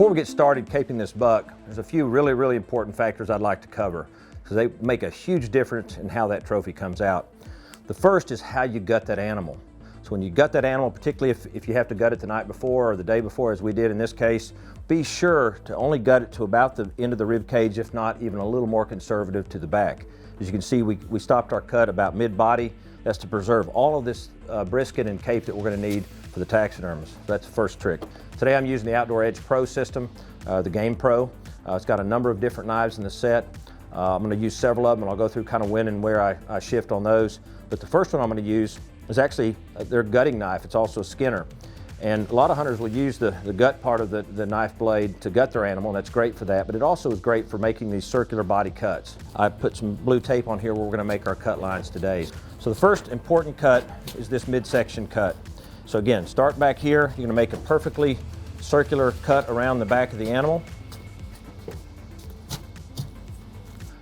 Before we get started caping this buck, there's a few really important factors I'd like to cover because they make a huge difference in how that trophy comes out. The first is how you gut that animal. So when you gut that animal, particularly if you have to gut it the night before or the day before, as we did in this case, be sure to only gut it to about the end of the rib cage, if not even a little more conservative to the back. As you can see, we stopped our cut about mid-body. That's to preserve all of this brisket and cape that we're going to need for the taxidermist. That's the first trick. Today I'm using the Outdoor Edge Pro system, the Game Pro. It's got a number of different knives in the set. I'm going to use several of them, and I'll go through kind of when and where I shift on those. But the first one I'm going to use is actually their gutting knife. It's also a skinner. And a lot of hunters will use the gut part of the knife blade to gut their animal, and that's great for that, but it also is great for making these circular body cuts. I put some blue tape on here where we're going to make our cut lines today. So the first important cut is this midsection cut. So again, start back here. You're going to make a perfectly circular cut around the back of the animal.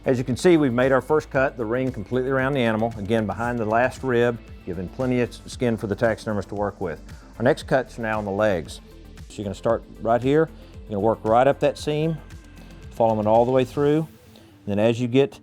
As you can see, we've made our first cut, the ring completely around the animal, again behind the last rib, giving plenty of skin for the taxidermist to work with. Our next cuts are now on the legs. So you're going to start right here. You're going to work right up that seam, following it all the way through. And then as you get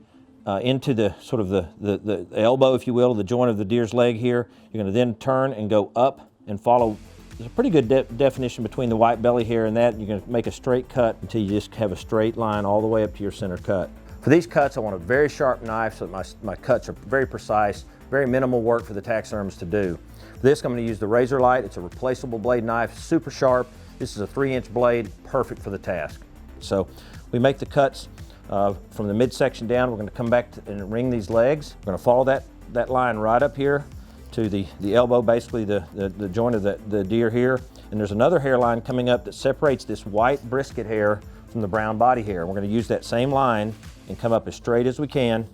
into the sort of the elbow, if you will, the joint of the deer's leg here, you're going to then turn and go up and follow. There's a pretty good definition between the white belly hair and that. And you're going to make a straight cut until you just have a straight line all the way up to your center cut. For these cuts, I want a very sharp knife so that my cuts are very precise, very minimal work for the taxidermist to do. For this, I'm going to use the Razor Light. It's a replaceable blade knife, super sharp. This is a 3-inch blade, perfect for the task. So we make the cuts from the midsection down. We're going to come back and ring these legs. We're going to follow that line right up here to the elbow, basically the joint of the deer here. And there's another hairline coming up that separates this white brisket hair from the brown body hair. We're going to use that same line and come up as straight as we can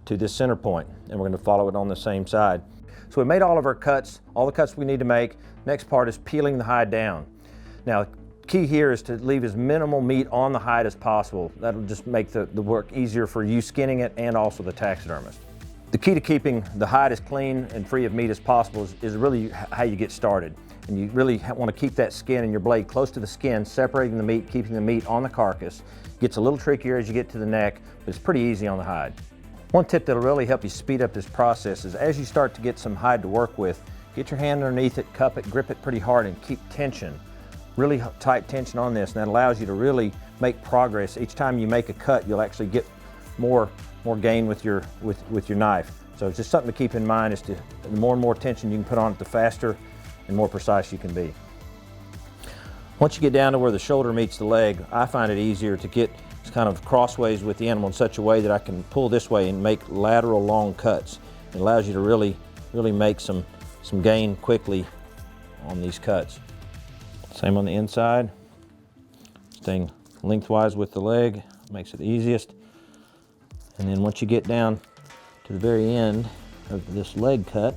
to this center point, and we're going to follow it on the same side. So we made all of our cuts, all the cuts we need to make. Next part is peeling the hide down. Now, key here is to leave as minimal meat on the hide as possible. That'll just make the work easier for you skinning it and also the taxidermist. The key to keeping the hide as clean and free of meat as possible is really how you get started. And you really want to keep that skin and your blade close to the skin, separating the meat, keeping the meat on the carcass. Gets a little trickier as you get to the neck, but it's pretty easy on the hide. One tip that'll really help you speed up this process is as you start to get some hide to work with, get your hand underneath it, cup it, grip it pretty hard, and keep tension, really tight tension on this, and that allows you to really make progress. Each time you make a cut, you'll actually get more gain with your knife. So it's just something to keep in mind, is the more and more tension you can put on it, the faster and more precise you can be. Once you get down to where the shoulder meets the leg, I find it easier to get kind of crossways with the animal in such a way that I can pull this way and make lateral long cuts. It allows you to really make some gain quickly on these cuts. Same on the inside. Staying lengthwise with the leg makes it the easiest. And then once you get down to the very end of this leg cut,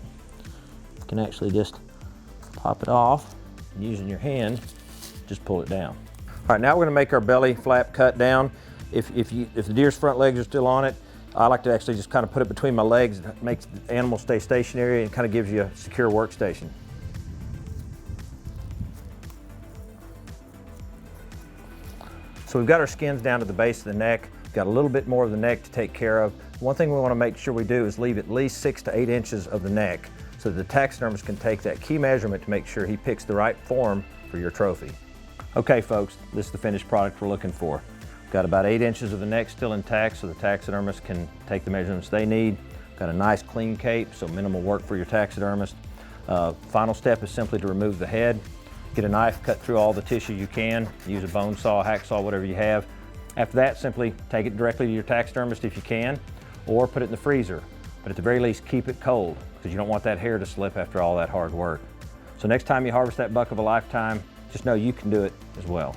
you can actually just pop it off and using your hand, just pull it down. All right, now we're going to make our belly flap cut down. If the deer's front legs are still on it, I like to actually just kind of put it between my legs. It makes the animal stay stationary and kind of gives you a secure workstation. So we've got our skins down to the base of the neck. Got a little bit more of the neck to take care of. One thing we want to make sure we do is leave at least 6 to 8 inches of the neck so that the taxidermist can take that key measurement to make sure he picks the right form for your trophy. Okay folks, this is the finished product we're looking for. Got about 8 inches of the neck still intact so the taxidermist can take the measurements they need. Got a nice clean cape, so minimal work for your taxidermist. Final step is simply to remove the head. Get a knife, cut through all the tissue you can. Use a bone saw, hacksaw, whatever you have. After that, simply take it directly to your taxidermist if you can, or put it in the freezer. But at the very least, keep it cold, because you don't want that hair to slip after all that hard work. So next time you harvest that buck of a lifetime, just know you can do it as well.